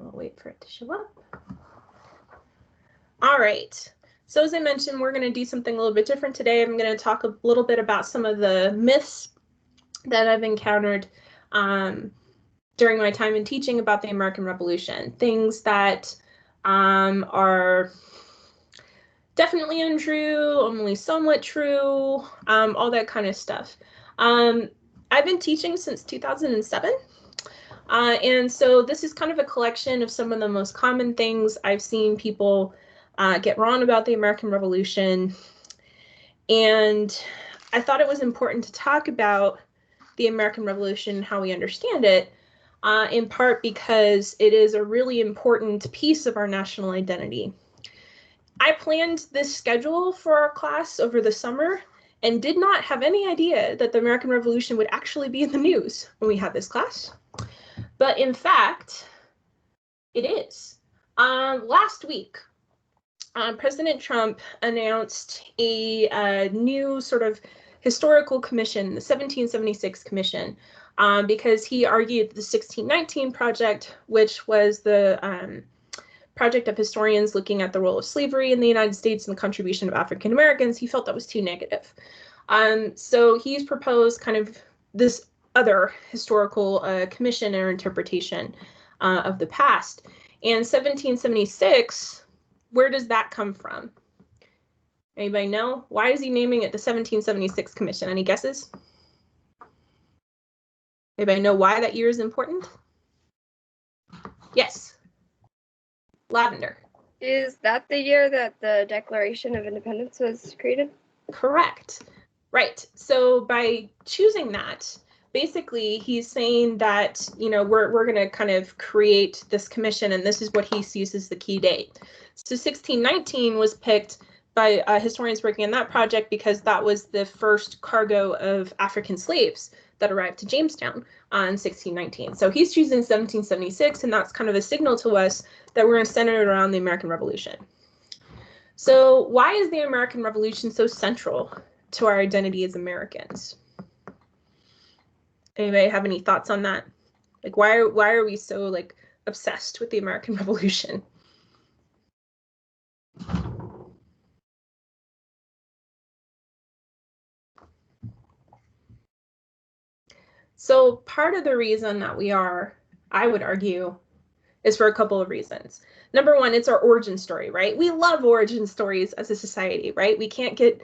I'll wait for it to show up. All right. So as I mentioned, we're going to do something a little bit different today. I'm going to talk a little bit about some of the myths that I've encountered during my time in teaching about the American Revolution. Things that are definitely untrue, only somewhat true, all that kind of stuff. I've been teaching since 2007. And so this is kind of a collection of some of the most common things I've seen people get wrong about the American Revolution. And I thought it was important to talk about the American Revolution and how we understand it, in part because it is a really important piece of our national identity. I planned this schedule for our class over the summer and did not have any idea that the American Revolution would actually be in the news when we had this class. But in fact, it is. Last week, President Trump announced a new sort of historical commission, the 1776 Commission, because he argued the 1619 Project, which was the project of historians looking at the role of slavery in the United States and the contribution of African Americans, he felt that was too negative. So he's proposed kind of this other historical commission or interpretation of the past. And 1776, where does that come from? Anybody know? Why is he naming it the 1776 Commission? Any guesses? Anybody know why that year is important? Yes. Lavender. Is that the year that the Declaration of Independence was created? Correct. Right. So by choosing that, basically he's saying that, you know, we're going to kind of create this commission, and this is what he sees as the key date. So 1619 was picked by historians working on that project because that was the first cargo of African slaves that arrived to Jamestown in 1619. So he's choosing 1776, and that's kind of a signal to us that we're going to center it around the American Revolution. So why is the American Revolution so central to our identity as Americans? Anybody have any thoughts on that? Like, why are we so like obsessed with the American Revolution? So part of the reason that we are, I would argue, is for a couple of reasons. Number one, it's our origin story, right? We love origin stories as a society, right? We can't get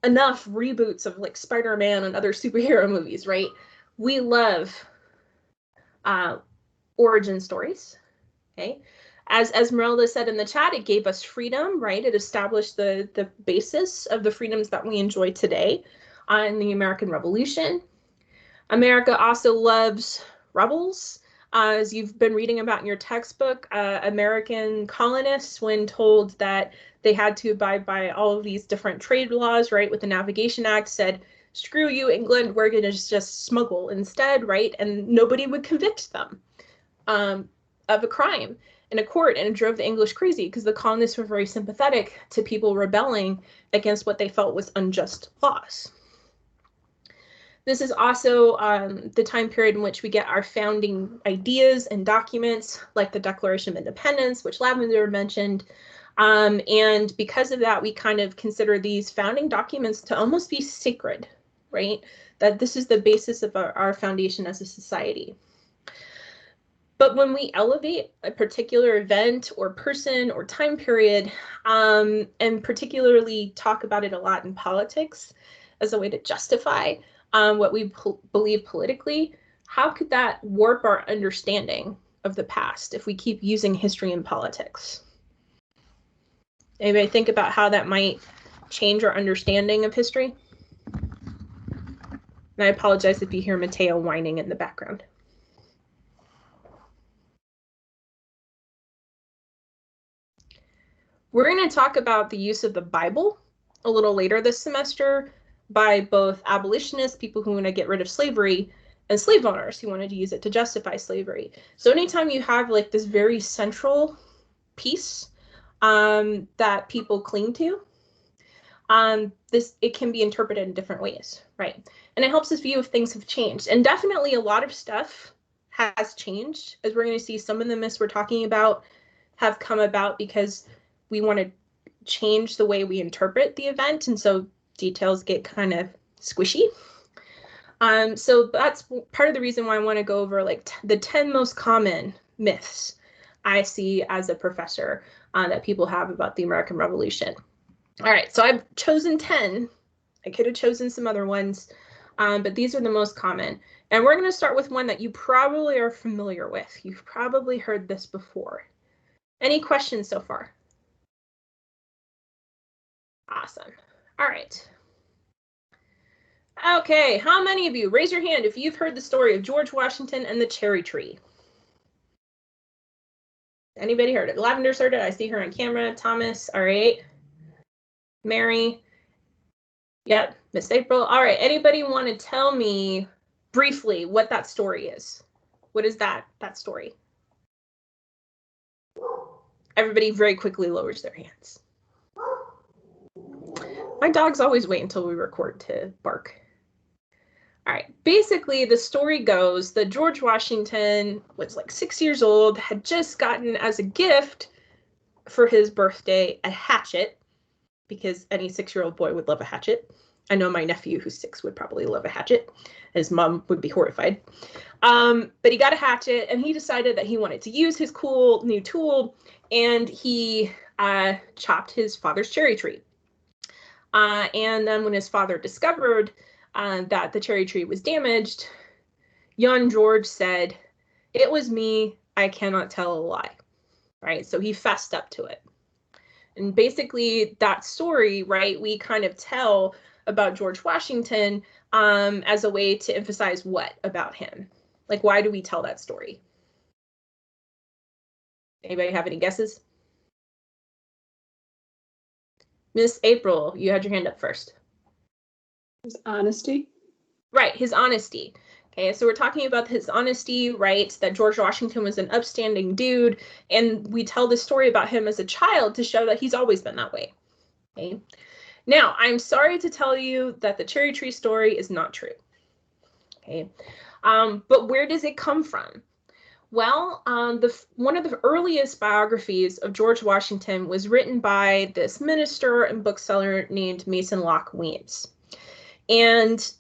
enough reboots of like Spider-Man and other superhero movies, right? We love origin stories, okay? As Esmeralda said in the chat, it gave us freedom, right? It established the basis of the freedoms that we enjoy today in the American Revolution. America also loves rebels. As you've been reading about in your textbook, American colonists, when told that they had to abide by all of these different trade laws, right, with the Navigation Act, said, screw you, England, we're going to just smuggle instead, right? And nobody would convict them of a crime in a court, and it drove the English crazy because the colonists were very sympathetic to people rebelling against what they felt was unjust laws. This is also the time period in which we get our founding ideas and documents, like the Declaration of Independence, which Lavender mentioned. And because of that, we kind of consider these founding documents to almost be sacred, right? That this is the basis of our foundation as a society. But when we elevate a particular event or person or time period, and particularly talk about it a lot in politics as a way to justify what we believe politically, how could that warp our understanding of the past if we keep using history in politics? Anybody think about how that might change our understanding of history? And I apologize if you hear Mateo whining in the background. We're going to talk about the use of the Bible a little later this semester by both abolitionists, people who want to get rid of slavery, and slave owners who wanted to use it to justify slavery. So anytime you have like this very central piece that people cling to, it can be interpreted in different ways, right? And it helps us view if things have changed. And definitely a lot of stuff has changed. As we're going to see, some of the myths we're talking about have come about because we want to change the way we interpret the event, and so details get kind of squishy. So that's part of the reason why I want to go over like the 10 most common myths I see as a professor that people have about the American Revolution. All right, so I've chosen 10. I could have chosen some other ones, but these are the most common. And we're going to start with one that you probably are familiar with. You've probably heard this before. Any questions so far? Awesome. All right. Okay, how many of you, raise your hand if you've heard the story of George Washington and the cherry tree? Anybody heard it? Lavender's heard it. I see her on camera. Thomas, all right. Mary. Yep, Miss April. All right, anybody want to tell me briefly what that story is? What is that story? Everybody very quickly lowers their hands. My dogs always wait until we record to bark. All right, basically the story goes that George Washington was like 6 years old, had just gotten as a gift for his birthday a hatchet, because any 6-year-old boy would love a hatchet. I know my nephew who's 6 would probably love a hatchet. His mom would be horrified. But he got a hatchet and he decided that he wanted to use his cool new tool, and he chopped his father's cherry tree. And then when his father discovered that the cherry tree was damaged, young George said, "It was me, I cannot tell a lie." Right? So he fessed up to it. And basically that story, right, we kind of tell about George Washington as a way to emphasize what about him? Like, why do we tell that story? Anybody have any guesses? Miss April, you had your hand up first. His honesty. Right, his honesty. Okay, so we're talking about his honesty, right? That George Washington was an upstanding dude, and we tell this story about him as a child to show that he's always been that way. Okay. Now, I'm sorry to tell you that the cherry tree story is not true. Okay, but where does it come from? Well, one of the earliest biographies of George Washington was written by this minister and bookseller named Mason Locke Weems. And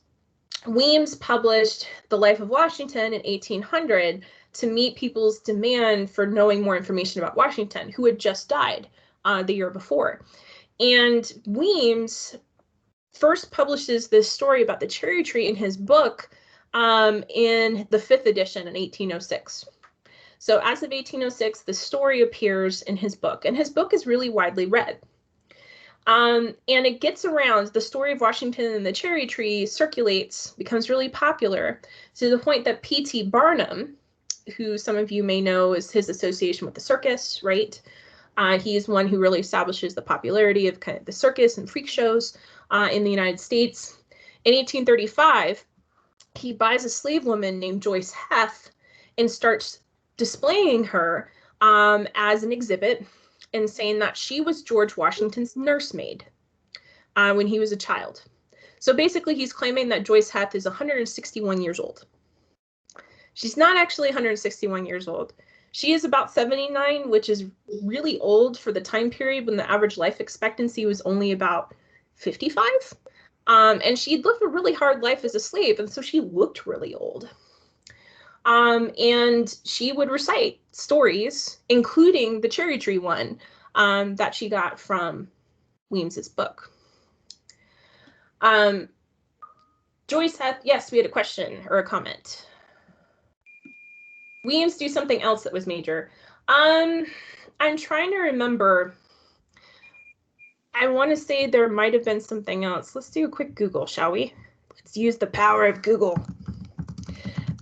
Weems published The Life of Washington in 1800 to meet people's demand for knowing more information about Washington, who had just died the year before. And Weems first publishes this story about the cherry tree in his book in the 5th edition in 1806. So as of 1806, the story appears in his book, and his book is really widely read. And it gets around, the story of Washington and the cherry tree circulates, becomes really popular, to the point that P.T. Barnum, who some of you may know is his association with the circus, right? He's one who really establishes the popularity of kind of the circus and freak shows in the United States. In 1835, he buys a slave woman named Joyce Heth and starts displaying her as an exhibit and saying that she was George Washington's nursemaid when he was a child. So basically, he's claiming that Joyce Heth is 161 years old. She's not actually 161 years old. She is about 79, which is really old for the time period when the average life expectancy was only about 55. And she'd lived a really hard life as a slave, and so she looked really old. And she would recite stories, including the cherry tree one that she got from Weems's book. Joyce Heth, yes, we had a question or a comment. Weems do something else that was major. I'm trying to remember. I want to say there might have been something else. Let's do a quick Google, shall we? Let's use the power of Google.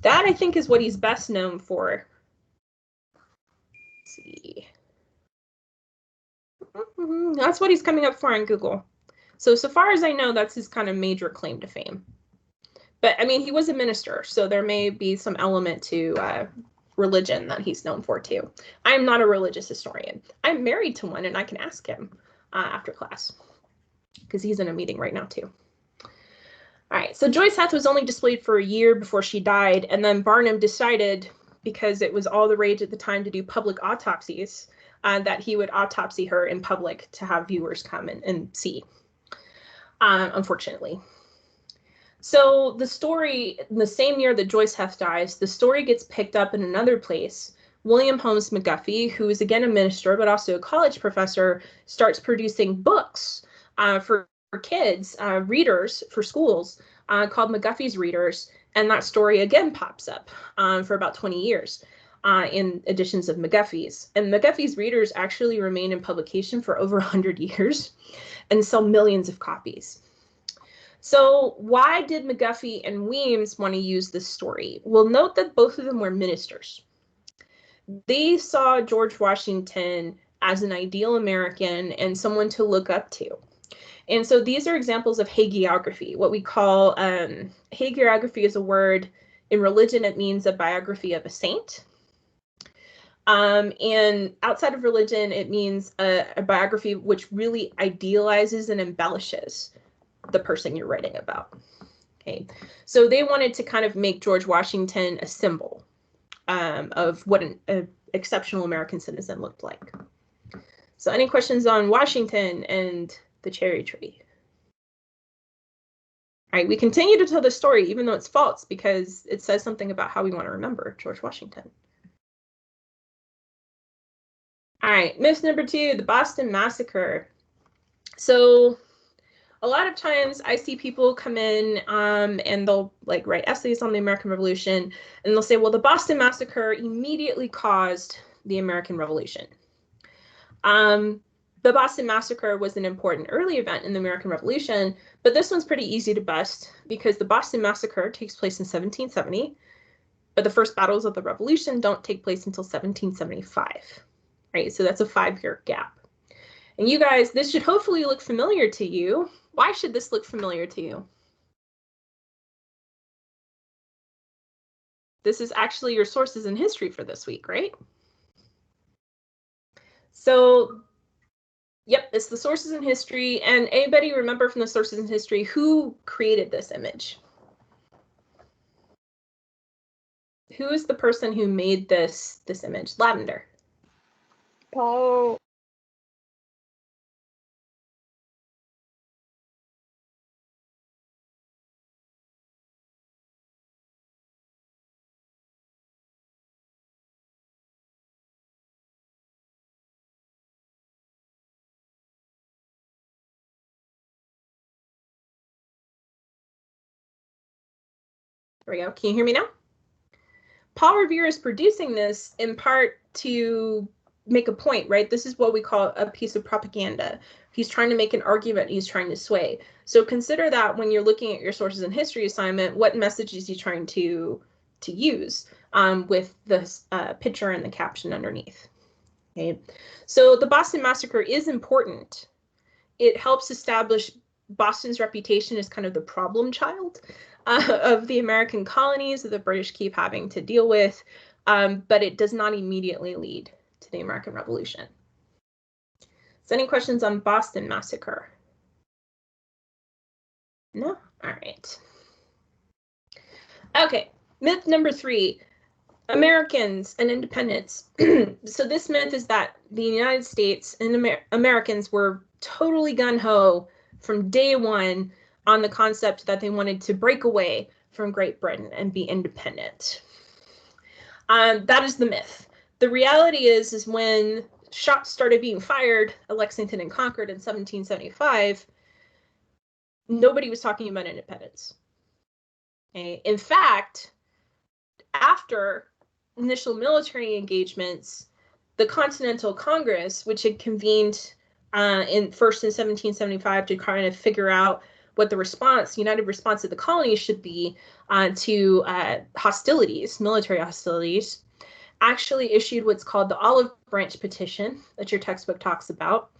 That, I think, is what he's best known for. Let's see. That's what he's coming up for on Google. So far as I know, that's his kind of major claim to fame. But, I mean, he was a minister, so there may be some element to religion that he's known for, too. I'm not a religious historian. I'm married to one, and I can ask him after class, because he's in a meeting right now, too. All right, so Joyce Heth was only displayed for a year before she died, and then Barnum decided because it was all the rage at the time to do public autopsies, that he would autopsy her in public to have viewers come and see, unfortunately. So the story, in the same year that Joyce Heth dies, the story gets picked up in another place. William Holmes McGuffey, who is again a minister but also a college professor, starts producing books for kids, readers for schools, called McGuffey's Readers, and that story again pops up for about 20 years in editions of McGuffey's. And McGuffey's Readers actually remain in publication for over 100 years and sell millions of copies. So why did McGuffey and Weems want to use this story? Well, note that both of them were ministers. They saw George Washington as an ideal American and someone to look up to. And so these are examples of hagiography. What we call hagiography is a word in religion. It means a biography of a saint. And outside of religion, it means a biography which really idealizes and embellishes the person you're writing about. Okay, so they wanted to kind of make George Washington a symbol of what an exceptional American citizen looked like. So any questions on Washington and the cherry tree? All right, we continue to tell the story even though it's false because it says something about how we want to remember George Washington. All right, myth number 2, the Boston Massacre. So a lot of times I see people come in and they'll like write essays on the American Revolution and they'll say, well, the Boston Massacre immediately caused the American Revolution. The Boston Massacre was an important early event in the American Revolution, but this one's pretty easy to bust because the Boston Massacre takes place in 1770, but the first battles of the Revolution don't take place until 1775, right? So that's a 5-year gap. And you guys, this should hopefully look familiar to you. Why should this look familiar to you? This is actually your sources in history for this week, right? So, yep, it's the sources in history. And anybody remember from the sources in history who created this image? Who is the person who made this image? Lavender. Paul. There we go. Can you hear me now? Paul Revere is producing this in part to make a point, right? This is what we call a piece of propaganda. He's trying to make an argument. He's trying to sway. So consider that when you're looking at your sources in history assignment, what message is he trying to use with the picture and the caption underneath? Okay. So the Boston Massacre is important. It helps establish Boston's reputation as kind of the problem child of the American colonies that the British keep having to deal with, but it does not immediately lead to the American Revolution. So any questions on Boston Massacre? No? All right. Okay, myth number 3, Americans and independence. So this myth is that the United States and Americans were totally gung-ho from day one on the concept that they wanted to break away from Great Britain and be independent. That is the myth. The reality is when shots started being fired at Lexington and Concord in 1775, nobody was talking about independence. Okay? In fact, after initial military engagements, the Continental Congress, which had convened first in 1775 to kind of figure out what the united response of the colonies should be to hostilities, military hostilities, actually issued what's called the Olive Branch Petition that your textbook talks about,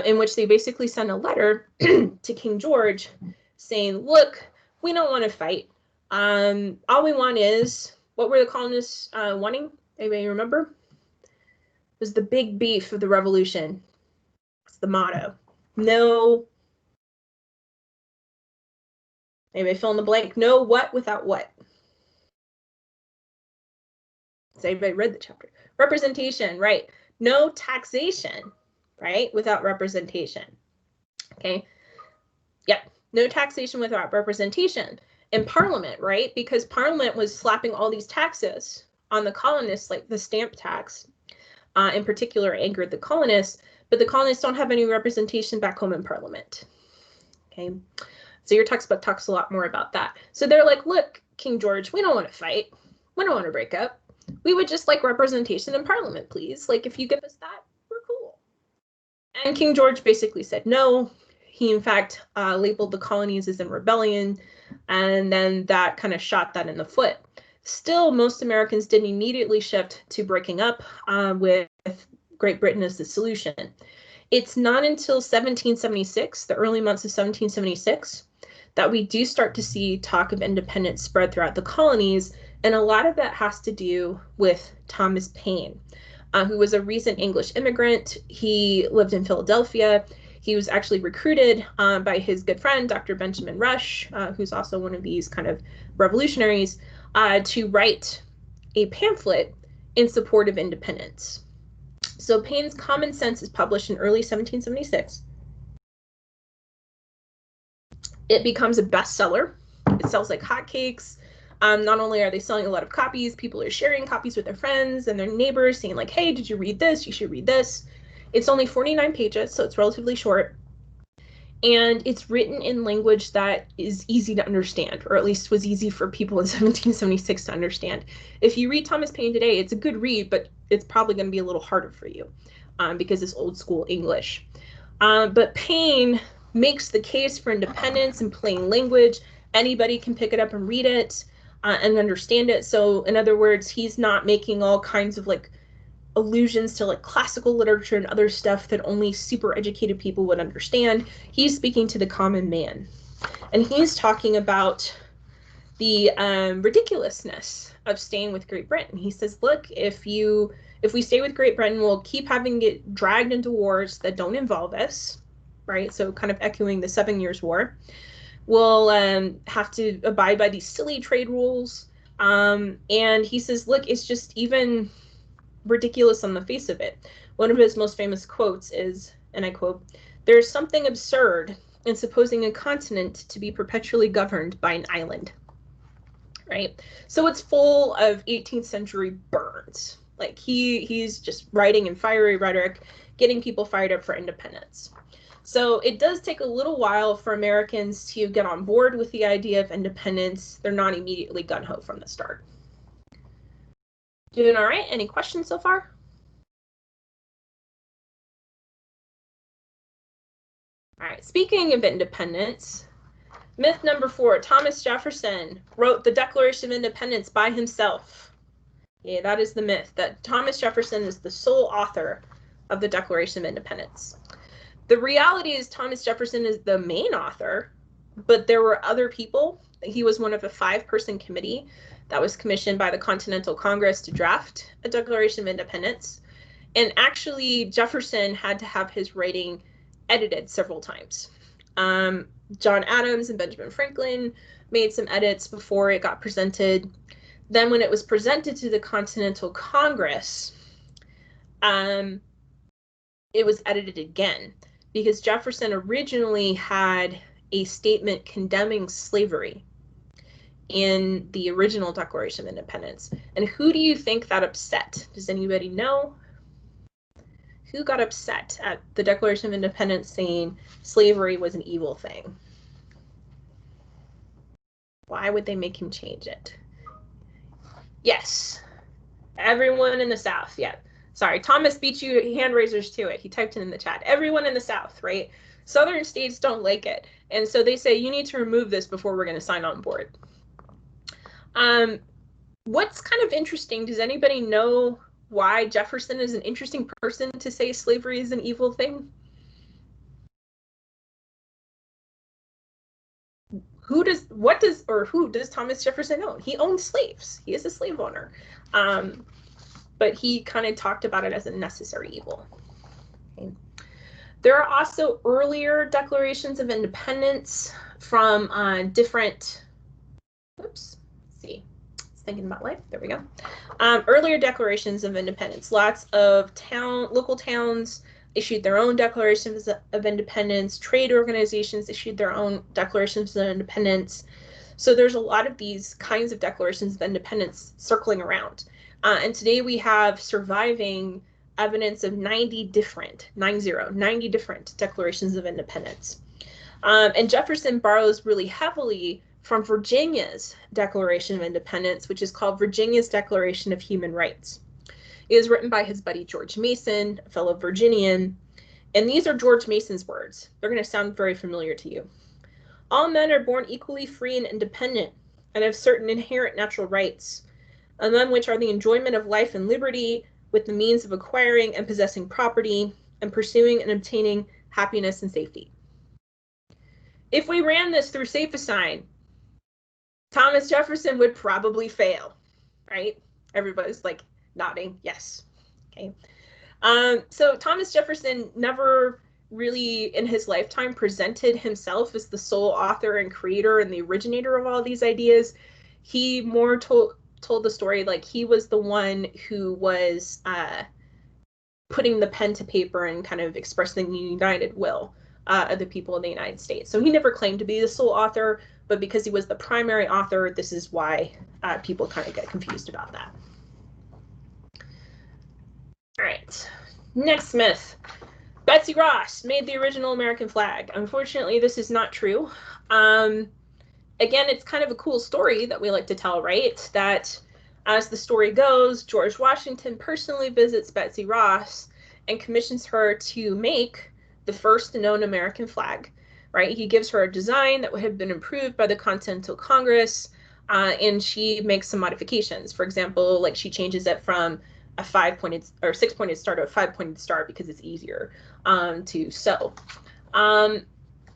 in which they basically sent a letter to King George saying, look, we don't want to fight. All we want is, what were the colonists wanting? Anybody remember? It was the big beef of the revolution. It's the motto. No. Anybody fill in the blank? No what without what? Has anybody read the chapter? Representation, right? No taxation, right? Without representation. Okay. Yep. No taxation without representation. And Parliament, right? Because Parliament was slapping all these taxes on the colonists, like the stamp tax, in particular, angered the colonists. But the colonists don't have any representation back home in Parliament. Okay. So your textbook talks a lot more about that. So they're like, look, King George, we don't want to fight. We don't want to break up. We would just like representation in Parliament, please. Like, if you give us that, we're cool. And King George basically said no. He, in fact, labeled the colonies as in rebellion, and then that kind of shot that in the foot. Still, most Americans didn't immediately shift to breaking up with Great Britain as the solution. It's not until 1776, the early months of 1776, that we do start to see talk of independence spread throughout the colonies, and a lot of that has to do with Thomas Paine, who was a recent English immigrant. He lived in Philadelphia. He was actually recruited by his good friend, Dr. Benjamin Rush, who's also one of these kind of revolutionaries, to write a pamphlet in support of independence. So Paine's Common Sense is published in early 1776. It becomes a bestseller. It sells like hotcakes. Not only are they selling a lot of copies, people are sharing copies with their friends and their neighbors, saying like, hey, did you read this? You should read this. It's only 49 pages, so it's relatively short. And it's written in language that is easy to understand, or at least was easy for people in 1776 to understand. If you read Thomas Paine today, it's a good read, but it's probably going to be a little harder for you because it's old school English. But Paine makes the case for independence in plain language. Anybody can pick it up and read it and understand it. So in other words, he's not making all kinds of like allusions to like classical literature and other stuff that only super educated people would understand. He's speaking to the common man. And he's talking about the ridiculousness of staying with Great Britain. He says, look, if we stay with Great Britain, we'll keep having to get dragged into wars that don't involve us, right? So kind of echoing the 7 Years' War. We'll have to abide by these silly trade rules. And he says, look, it's just even ridiculous on the face of it. One of his most famous quotes is, and I quote, "There's something absurd in supposing a continent to be perpetually governed by an island." Right? So it's full of 18th century burns. Like he's just writing in fiery rhetoric, getting people fired up for independence. So it does take a little while for Americans to get on board with the idea of independence. They're not immediately gung-ho from the start. Doing all right? Any questions so far? All right, speaking of independence, myth number 4, Thomas Jefferson wrote the Declaration of Independence by himself. Yeah, that is the myth, that Thomas Jefferson is the sole author of the Declaration of Independence. The reality is Thomas Jefferson is the main author, but there were other people. He was one of a 5-person committee that was commissioned by the Continental Congress to draft a Declaration of Independence. And actually, Jefferson had to have his writing edited several times. John Adams and Benjamin Franklin made some edits before it got presented. Then when it was presented to the Continental Congress, it was edited again because Jefferson originally had a statement condemning slavery in the original Declaration of Independence. And who do you think that upset? Does anybody know? Who got upset at the Declaration of Independence saying slavery was an evil thing? Why would they make him change it? Yes, everyone in the South. Yeah, sorry, Thomas beat you hand raisers to it. He typed it in the chat. Everyone in the South, right? Southern states don't like it. And so they say, you need to remove this before we're going to sign on board. What's kind of interesting, does anybody know why Jefferson is an interesting person to say slavery is an evil thing? Who does Thomas Jefferson own? He owns slaves. He is a slave owner. But he kind of talked about it as a necessary evil. Okay. There are also earlier declarations of independence from different, thinking about life. There we go. Earlier declarations of independence. Lots of local towns issued their own declarations of independence. Trade organizations issued their own declarations of independence. So there's a lot of these kinds of declarations of independence circling around. And today we have surviving evidence of 90 different declarations of independence. And Jefferson borrows really heavily from Virginia's Declaration of Independence, which is called Virginia's Declaration of Human Rights. It was written by his buddy George Mason, a fellow Virginian, and these are George Mason's words. They're going to sound very familiar to you. All men are born equally free and independent, and have certain inherent natural rights, among which are the enjoyment of life and liberty, with the means of acquiring and possessing property, and pursuing and obtaining happiness and safety. If we ran this through SafeAssign, Thomas Jefferson would probably fail, right? Everybody's like nodding, yes. Okay. So Thomas Jefferson never really in his lifetime presented himself as the sole author and creator and the originator of all these ideas. He more told the story like he was the one who was putting the pen to paper and kind of expressing the united will of the people of the United States. So he never claimed to be the sole author, but because he was the primary author, this is why people kind of get confused about that. All right, next myth. Betsy Ross made the original American flag. Unfortunately, this is not true. Again, it's kind of a cool story that we like to tell, right? That as the story goes, George Washington personally visits Betsy Ross and commissions her to make the first known American flag, right? He gives her a design that would have been approved by the Continental Congress, and she makes some modifications. For example, like she changes it from a 5-pointed or 6-pointed star to a 5-pointed star because it's easier to sew.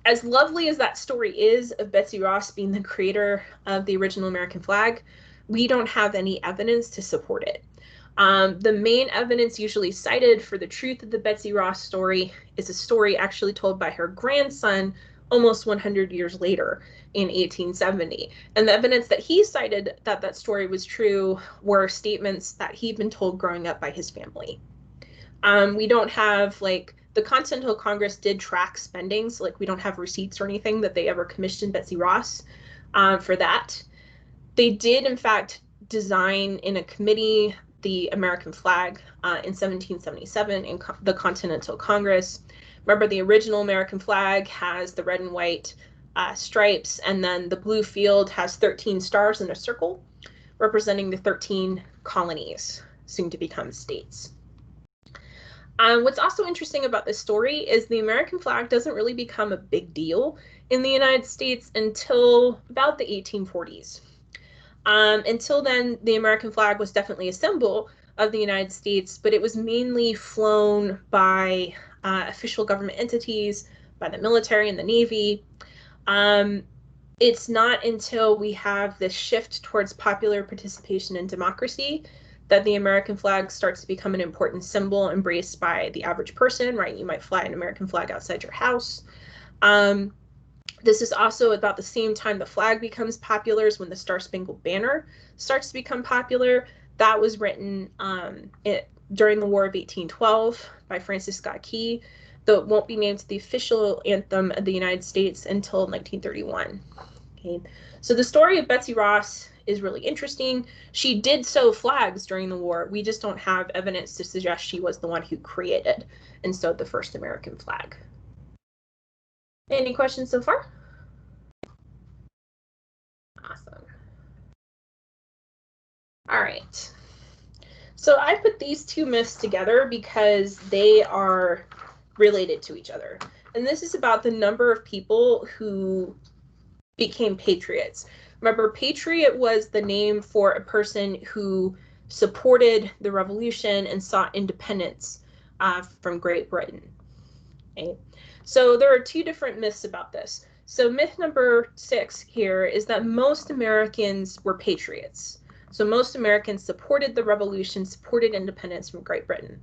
As lovely as that story is of Betsy Ross being the creator of the original American flag, we don't have any evidence to support it. The main evidence usually cited for the truth of the Betsy Ross story is a story actually told by her grandson almost 100 years later in 1870. And the evidence that he cited that that story was true were statements that he'd been told growing up by his family. We don't have, like, the Continental Congress did track spending, so like we don't have receipts or anything that they ever commissioned Betsy Ross for that. They did, in fact, design in a committee the American flag in 1777 in the Continental Congress. Remember, the original American flag has the red and white stripes, and then the blue field has 13 stars in a circle, representing the 13 colonies, soon to become states. What's also interesting about this story is the American flag doesn't really become a big deal in the United States until about the 1840s. Until then, the American flag was definitely a symbol of the United States, but it was mainly flown by official government entities, by the military and the Navy. It's not until we have this shift towards popular participation in democracy that the American flag starts to become an important symbol embraced by the average person, right? You might fly an American flag outside your house. This is also about the same time the flag becomes popular is when the Star Spangled Banner starts to become popular. That was written during the War of 1812 by Francis Scott Key, though it won't be named the official anthem of the United States until 1931. Okay, so the story of Betsy Ross is really interesting. She did sew flags during the war. We just don't have evidence to suggest she was the one who created and sewed the first American flag. Any questions so far? Awesome. All right. So I put these two myths together because they are related to each other. And this is about the number of people who became patriots. Remember, patriot was the name for a person who supported the revolution and sought independence from Great Britain. Okay? So there are two different myths about this. So myth number 6 here is that most Americans were patriots. So most Americans supported the revolution, supported independence from Great Britain.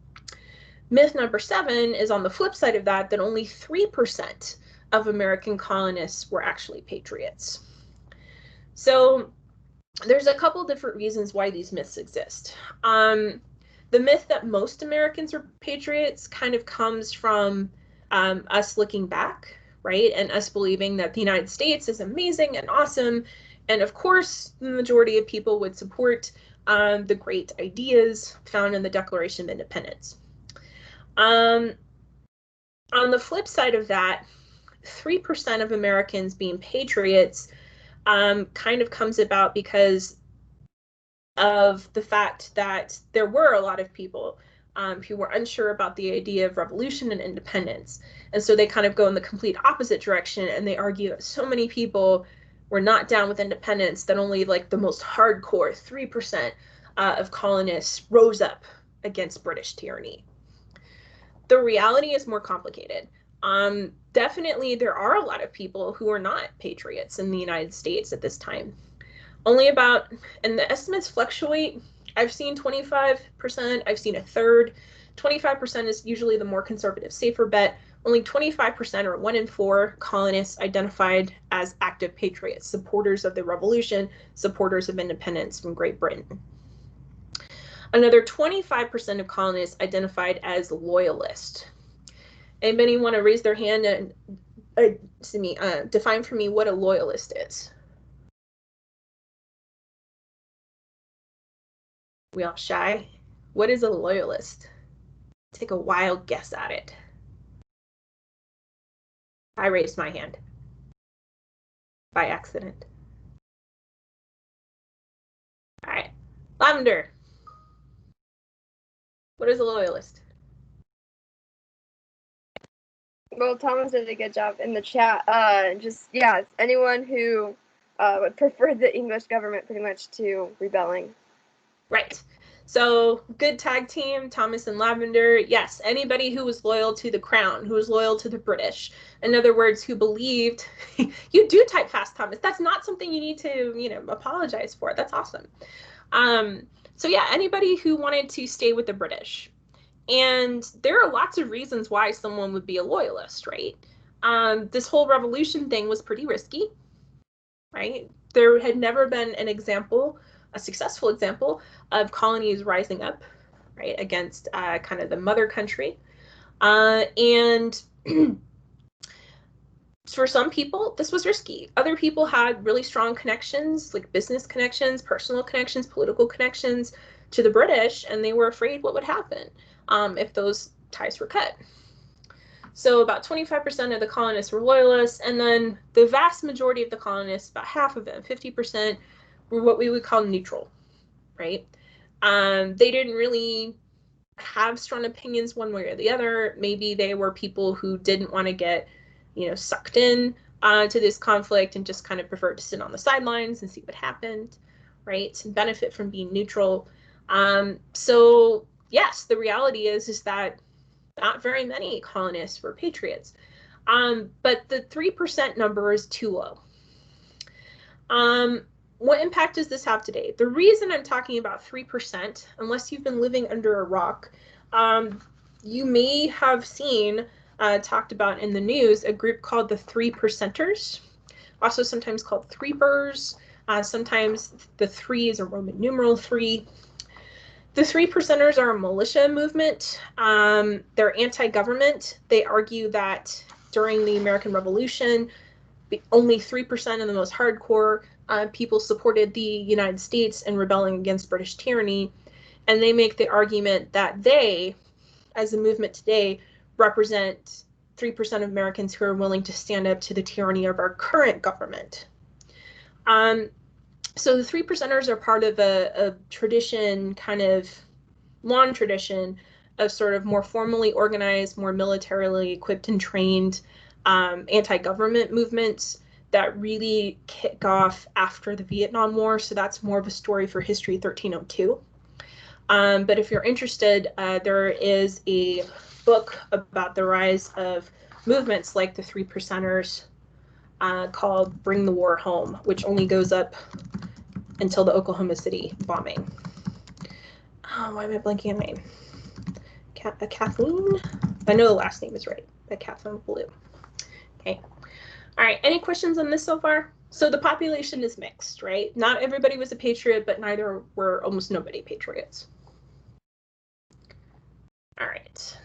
Myth number 7 is on the flip side of that, that only 3% of American colonists were actually patriots. So there's a couple different reasons why these myths exist. The myth that most Americans are patriots kind of comes from us looking back, right? And us believing that the United States is amazing and awesome. And of course, the majority of people would support the great ideas found in the Declaration of Independence. On the flip side of that, 3% of Americans being patriots kind of comes about because of the fact that there were a lot of people who were unsure about the idea of revolution and independence. And so they kind of go in the complete opposite direction, and they argue that so many people were not down with independence that only like the most hardcore 3% of colonists rose up against British tyranny. The reality is more complicated. Definitely, there are a lot of people who are not patriots in the United States at this time. Only about, and the estimates fluctuate. I've seen 25%, I've seen a third. 25% is usually the more conservative, safer bet. Only 25%, or 1 in 4 colonists, identified as active patriots, supporters of the revolution, supporters of independence from Great Britain. Another 25% of colonists identified as loyalist. Anybody want to raise their hand and define for me what a loyalist is? We all shy? What is a loyalist? Take a wild guess at it. I raised my hand by accident. All right, Lavender. What is a loyalist? Well, Thomas did a good job in the chat. It's anyone who would prefer the English government pretty much to rebelling. Right. So good tag team, Thomas and Lavender. Yes, anybody who was loyal to the crown, who was loyal to the British. In other words, who believed. You do type fast, Thomas. That's not something you need to, apologize for. That's awesome. So yeah, anybody who wanted to stay with the British. And there are lots of reasons why someone would be a loyalist, right? This whole revolution thing was pretty risky, right? There had never been an example, a successful example of colonies rising up, right, against kind of the mother country. And for some people, this was risky. Other people had really strong connections, like business connections, personal connections, political connections to the British, and they were afraid what would happen if those ties were cut. So about 25% of the colonists were loyalists, and then the vast majority of the colonists, about half of them, 50%, were what we would call neutral, right? They didn't really have strong opinions one way or the other. Maybe they were people who didn't want to get, sucked in to this conflict and just kind of preferred to sit on the sidelines and see what happened, right? And benefit from being neutral. So yes, the reality is that not very many colonists were patriots. But the 3% number is too low. What impact does this have today? The reason I'm talking about 3%, unless you've been living under a rock, you may have seen talked about in the news a group called the 3%ers, also sometimes called threepers. Sometimes the 3 is a Roman numeral 3. The 3%ers are a militia movement. They're anti-government. They argue that during the American Revolution, only 3% of the most hardcore people supported the United States in rebelling against British tyranny. And they make the argument that they, as a movement today, represent 3% of Americans who are willing to stand up to the tyranny of our current government. So the 3%ers are part of a tradition, kind of long tradition of sort of more formally organized, more militarily equipped and trained anti-government movements that really kick off after the Vietnam War. So that's more of a story for History 1302. But if you're interested, there is a book about the rise of movements like the 3%ers called Bring the War Home, which only goes up until the Oklahoma City bombing. Oh, why am I blanking on name? Kathleen? I know the last name is right, but Kathleen Blue. Okay. All right, any questions on this so far? So the population is mixed, right? Not everybody was a patriot, but neither were almost nobody patriots. All right.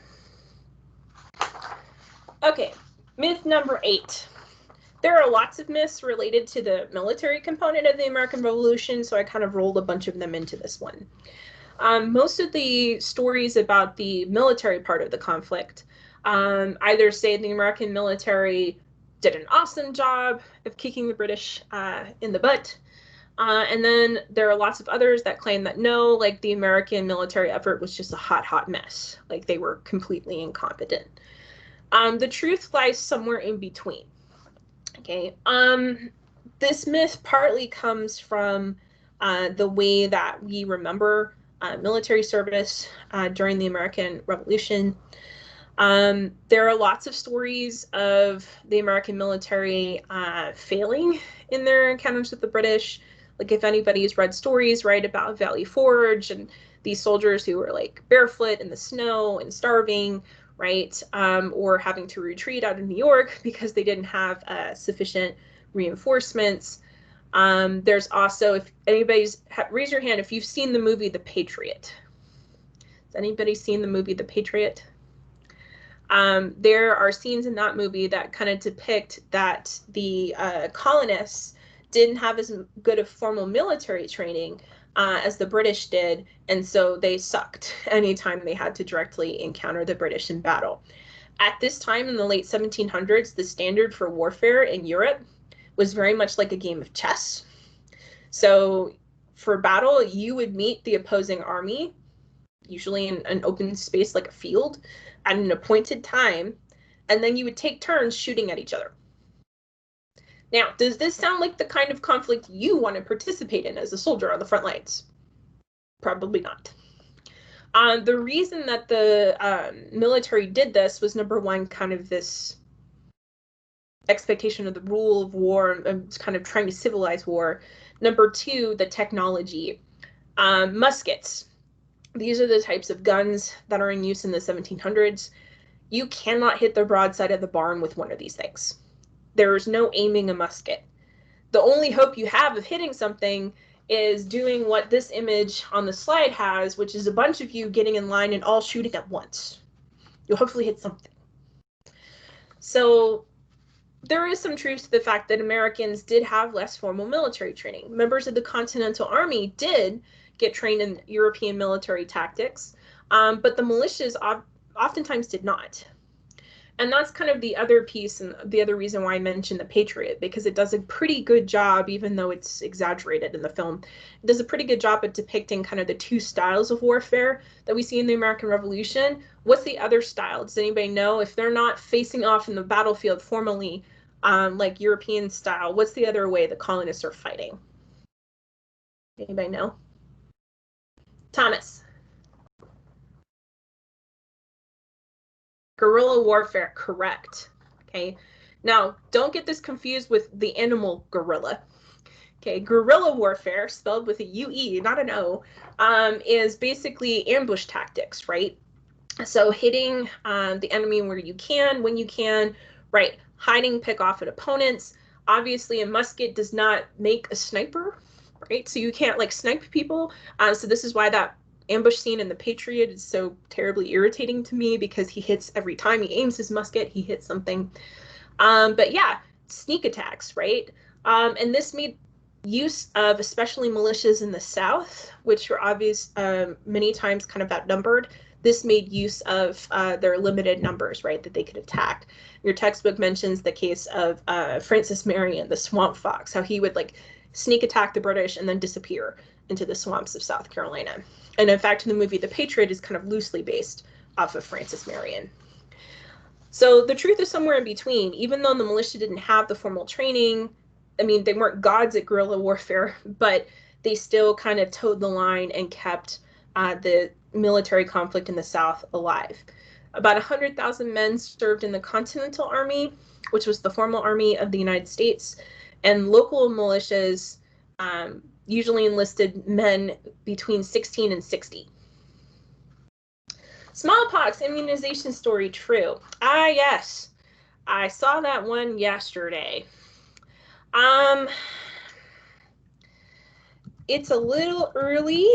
Okay, myth number 8. There are lots of myths related to the military component of the American Revolution, so I kind of rolled a bunch of them into this one. Most of the stories about the military part of the conflict either say the American military did an awesome job of kicking the British in the butt, and then there are lots of others that claim that no, like the American military effort was just a hot mess. Like they were completely incompetent. The truth lies somewhere in between. Okay. This myth partly comes from the way that we remember military service during the American Revolution. There are lots of stories of the American military failing in their encounters with the British. Like if anybody's read stories, right, about Valley Forge and these soldiers who were like barefoot in the snow and starving, right, or having to retreat out of New York because they didn't have sufficient reinforcements. There's also, if anybody's, raise your hand if you've seen the movie The Patriot. Has anybody seen the movie The Patriot? There are scenes in that movie that kind of depict that the colonists didn't have as good of formal military training as the British did, and so they sucked anytime they had to directly encounter the British in battle. At this time in the late 1700s, the standard for warfare in Europe was very much like a game of chess. So for battle, you would meet the opposing army, usually in an open space like a field, at an appointed time, and then you would take turns shooting at each other. Now, does this sound like the kind of conflict you want to participate in as a soldier on the front lines? Probably not. The reason that the military did this was, number one, kind of this expectation of the rule of war and kind of trying to civilize war. Number two, the technology. Muskets. These are the types of guns that are in use in the 1700s. You cannot hit the broadside of the barn with one of these things. There is no aiming a musket. The only hope you have of hitting something is doing what this image on the slide has, which is a bunch of you getting in line and all shooting at once. You'll hopefully hit something. So there is some truth to the fact that Americans did have less formal military training. Members of the Continental Army did get trained in European military tactics, but the militias oftentimes did not. And that's kind of the other piece and the other reason why I mentioned The Patriot, because it does a pretty good job, even though it's exaggerated in the film, it does a pretty good job at depicting kind of the two styles of warfare that we see in the American Revolution. What's the other style? Does anybody know? If they're not facing off in the battlefield formally, like European style, what's the other way the colonists are fighting? Anybody know? Thomas. Guerrilla warfare, correct. Okay. Now, don't get this confused with the animal gorilla. Okay, guerrilla warfare, spelled with a UE, not an O, is basically ambush tactics, right? So hitting the enemy where you can, when you can, right? Hiding, pick off at opponents. Obviously, a musket does not make a sniper, right? So you can't like snipe people. So this is why that ambush scene in The Patriot is so terribly irritating to me, because he hits every time he aims his musket, he hits something. But yeah, sneak attacks, right? And this made use of especially militias in the South, which were obvious many times kind of outnumbered. This made use of their limited numbers, right, that they could attack. Your textbook mentions the case of Francis Marion, the swamp fox, how he would like sneak attack the British and then disappear into the swamps of South Carolina. And in fact, in the movie The Patriot is kind of loosely based off of Francis Marion. So the truth is somewhere in between. Even though the militia didn't have the formal training, I mean, they weren't gods at guerrilla warfare, but they still kind of towed the line and kept the military conflict in the South alive. About 100,000 men served in the Continental Army, which was the formal army of the United States, and local militias usually enlisted men between 16 and 60. Smallpox immunization story true. Ah, yes. I saw that one yesterday. It's a little early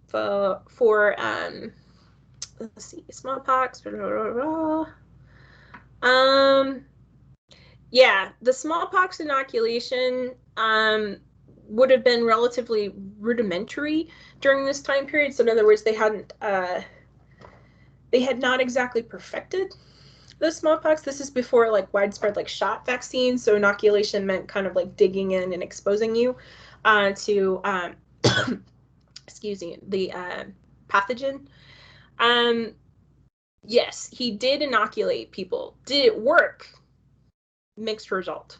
for let's see, smallpox. Blah, blah, blah, blah. Yeah, the smallpox inoculation would have been relatively rudimentary during this time period. So in other words, they had not exactly perfected the smallpox. This is before like widespread like shot vaccines. So inoculation meant kind of like digging in and exposing you to excuse me, the pathogen. Yes, he did inoculate people. Did it work? Mixed result.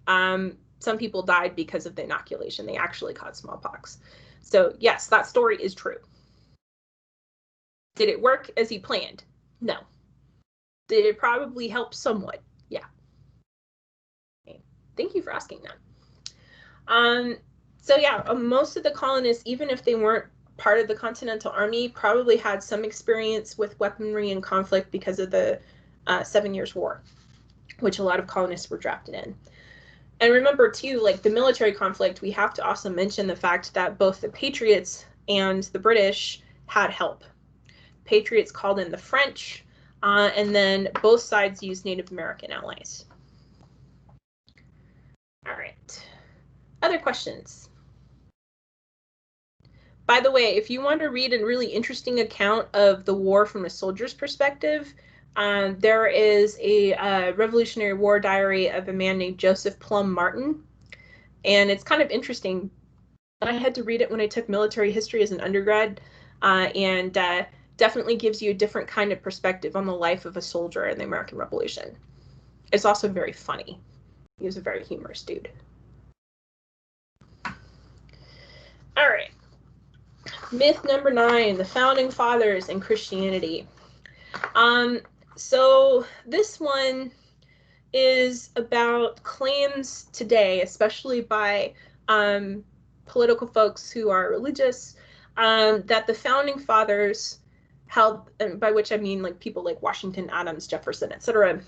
Some people died because of the inoculation. They actually caught smallpox. So yes, that story is true. Did it work as he planned? No. Did it probably help somewhat? Yeah. Okay. Thank you for asking that. So yeah, most of the colonists, even if they weren't part of the Continental Army, probably had some experience with weaponry and conflict because of the 7 Years' War, which a lot of colonists were drafted in. And remember too, like the military conflict, we have to also mention the fact that both the Patriots and the British had help. Patriots called in the French, and then both sides used Native American allies. All right. Other questions? By the way, if you want to read a really interesting account of the war from a soldier's perspective, there is a Revolutionary War diary of a man named Joseph Plum Martin. And it's kind of interesting. I had to read it when I took military history as an undergrad, and definitely gives you a different kind of perspective on the life of a soldier in the American Revolution. It's also very funny. He was a very humorous dude. All right. Myth number 9, the Founding Fathers and Christianity. So this one is about claims today, especially by political folks who are religious, that the Founding Fathers held, and by which I mean like people like Washington, Adams, Jefferson, etc.,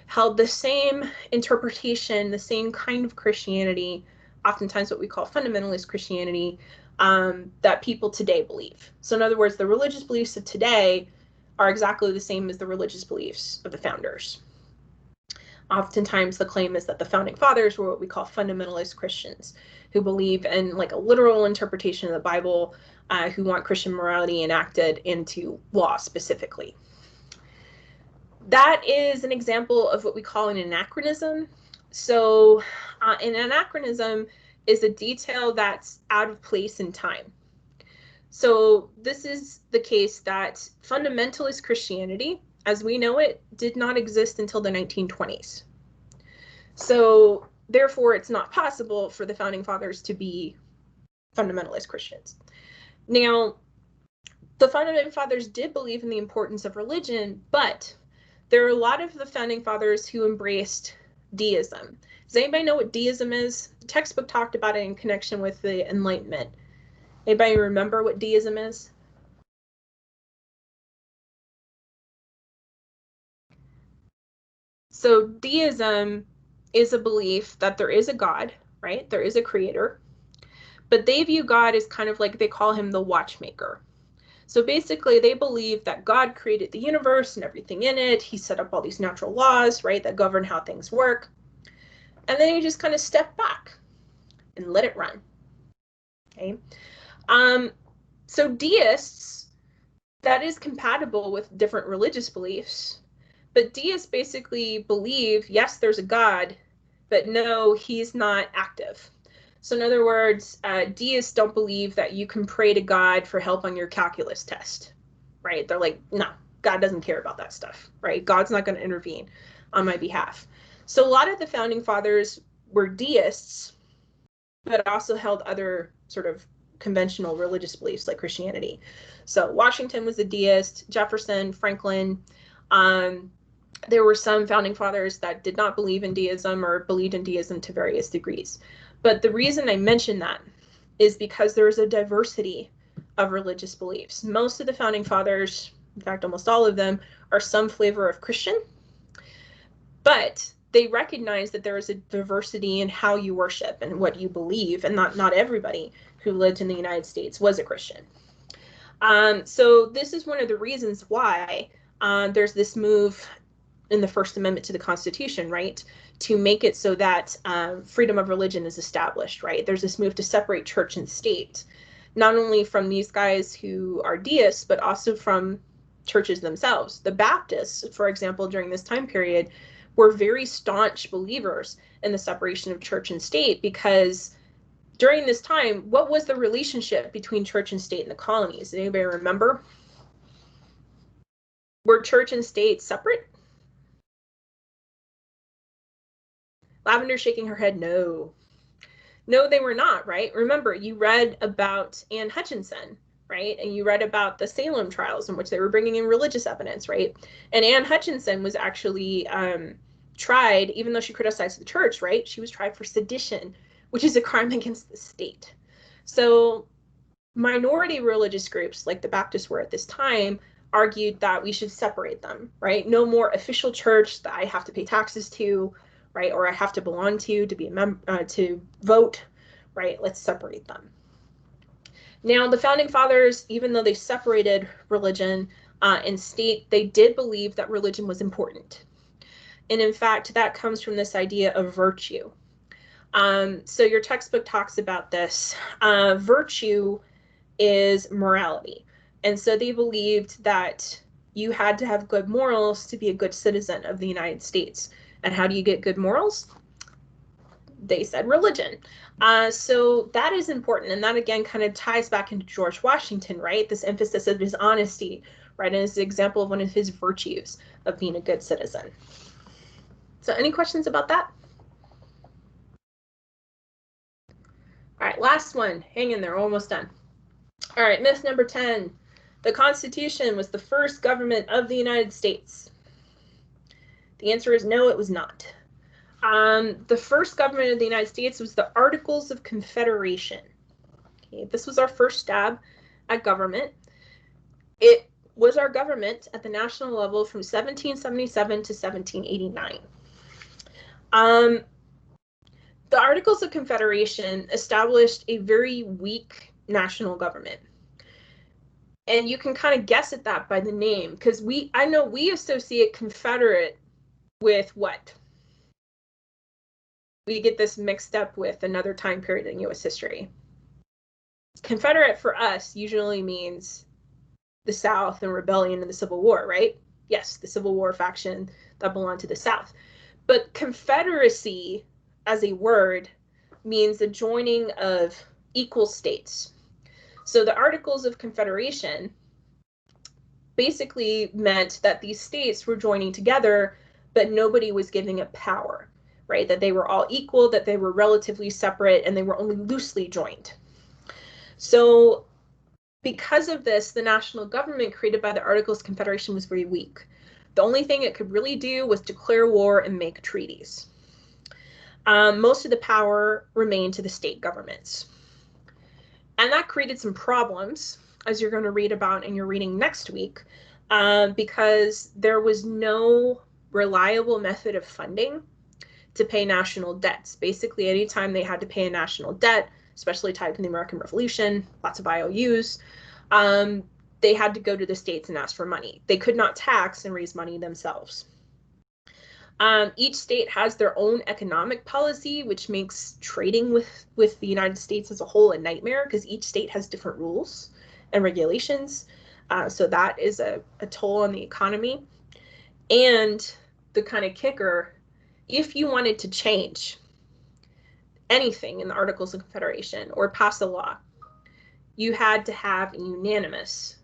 held the same interpretation, the same kind of Christianity, oftentimes what we call fundamentalist Christianity, that people today believe. So in other words, the religious beliefs of today are exactly the same as the religious beliefs of the founders. Oftentimes the claim is that the Founding Fathers were what we call fundamentalist Christians, who believe in like a literal interpretation of the Bible, who want Christian morality enacted into law specifically. That is an example of what we call an anachronism. So an anachronism is a detail that's out of place in time. So this is the case that fundamentalist Christianity, as we know it, did not exist until the 1920s. So therefore, it's not possible for the Founding Fathers to be fundamentalist Christians. Now, the Founding Fathers did believe in the importance of religion, but there are a lot of the Founding Fathers who embraced deism. Does anybody know what deism is? The textbook talked about it in connection with the Enlightenment. Anybody remember what deism is? So deism is a belief that there is a God, right? There is a creator, but they view God as kind of like, they call him the watchmaker. So basically they believe that God created the universe and everything in it. He set up all these natural laws, right, that govern how things work. And then you just kind of step back and let it run. Okay. So deists, that is compatible with different religious beliefs, but deists basically believe, yes, there's a God, but no, he's not active. So in other words, deists don't believe that you can pray to God for help on your calculus test, right? They're like, no, God doesn't care about that stuff, right? God's not going to intervene on my behalf. So a lot of the Founding Fathers were deists, but also held other sort of conventional religious beliefs like Christianity. So Washington was a deist, Jefferson, Franklin. There were some Founding Fathers that did not believe in deism or believed in deism to various degrees. But the reason I mention that is because there is a diversity of religious beliefs. Most of the Founding Fathers, in fact, almost all of them, are some flavor of Christian. But they recognize that there is a diversity in how you worship and what you believe, and not everybody who lived in the United States was a Christian. So this is one of the reasons why there's this move in the First Amendment to the Constitution, right, to make it so that freedom of religion is established, right? There's this move to separate church and state, not only from these guys who are deists, but also from churches themselves. The Baptists, for example, during this time period, were very staunch believers in the separation of church and state, because during this time, what was the relationship between church and state in the colonies? Does anybody remember? Were church and state separate? Lavender shaking her head, no. No, they were not, right? Remember, you read about Anne Hutchinson, right? And you read about the Salem trials in which they were bringing in religious evidence, right? And Anne Hutchinson was actually tried, even though she criticized the church, right? She was tried for sedition, which is a crime against the state. So minority religious groups, like the Baptists were at this time, argued that we should separate them, right? No more official church that I have to pay taxes to, right, or I have to belong to be a member to vote, right? Let's separate them. Now, the founding fathers, even though they separated religion and state, they did believe that religion was important. And in fact, that comes from this idea of virtue. So your textbook talks about this. Virtue is morality. And so they believed that you had to have good morals to be a good citizen of the United States. And how do you get good morals? They said religion. So that is important. And that, again, kind of ties back into George Washington, right? This emphasis of his honesty, right? And is an example of one of his virtues of being a good citizen. So any questions about that? All right, last one. Hang in there, we're almost done. All right, myth number 10. The Constitution was the first government of the United States. The answer is no, it was not. The first government of the United States was the Articles of Confederation. Okay, this was our first stab at government. It was our government at the national level from 1777 to 1789. The Articles of Confederation established a very weak national government. And you can kind of guess at that by the name, because I know we associate Confederate with what? We get this mixed up with another time period in U.S. history. Confederate for us usually means the South and rebellion in the Civil War, right? Yes, the Civil War faction that belonged to the South. But Confederacy as a word means the joining of equal states. So the Articles of Confederation basically meant that these states were joining together, but nobody was giving up power, right? That they were all equal, that they were relatively separate, and they were only loosely joined. So because of this, the national government created by the Articles of Confederation was very weak. The only thing it could really do was declare war and make treaties. Most of the power remained to the state governments. And that created some problems, as you're going to read about in your reading next week, because there was no reliable method of funding to pay national debts. Basically, anytime they had to pay a national debt, especially tied to the American Revolution, lots of IOUs, they had to go to the states and ask for money. They could not tax and raise money themselves. Each state has their own economic policy, which makes trading with the United States as a whole a nightmare, because each state has different rules and regulations. So that is a toll on the economy. And the kind of kicker, if you wanted to change anything in the Articles of Confederation or pass a law, you had to have a unanimous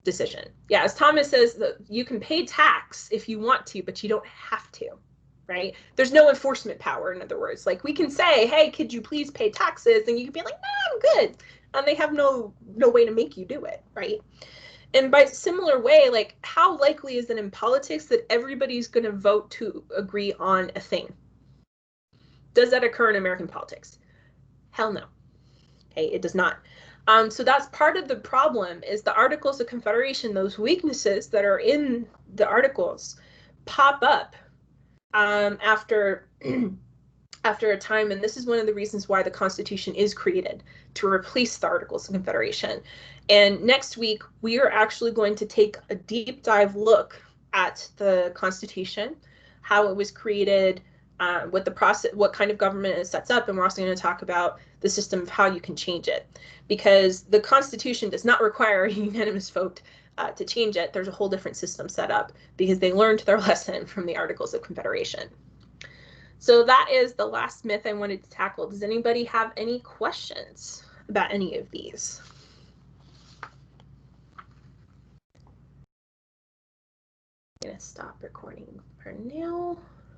decision. Yeah, as Thomas says, you can pay tax if you want to, but you don't have to, right? There's no enforcement power, in other words. Like, we can say, hey, could you please pay taxes? And you can be like, no, I'm good. And they have no way to make you do it, right? And by similar way, like, how likely is it in politics that everybody's going to vote to agree on a thing? Does that occur in American politics? Hell no. Okay, it does not. So that's part of the problem, is the Articles of Confederation, those weaknesses that are in the articles pop up after after a time, and this is one of the reasons why the Constitution is created, to replace the Articles of Confederation. And next week, we are actually going to take a deep dive look at the Constitution, how it was created, what the process, what kind of government it sets up, and we're also going to talk about the system of how you can change it, because the Constitution does not require a unanimous vote to change it. There's a whole different system set up because they learned their lesson from the Articles of Confederation. So that is the last myth I wanted to tackle. Does anybody have any questions about any of these? I'm going to stop recording for now.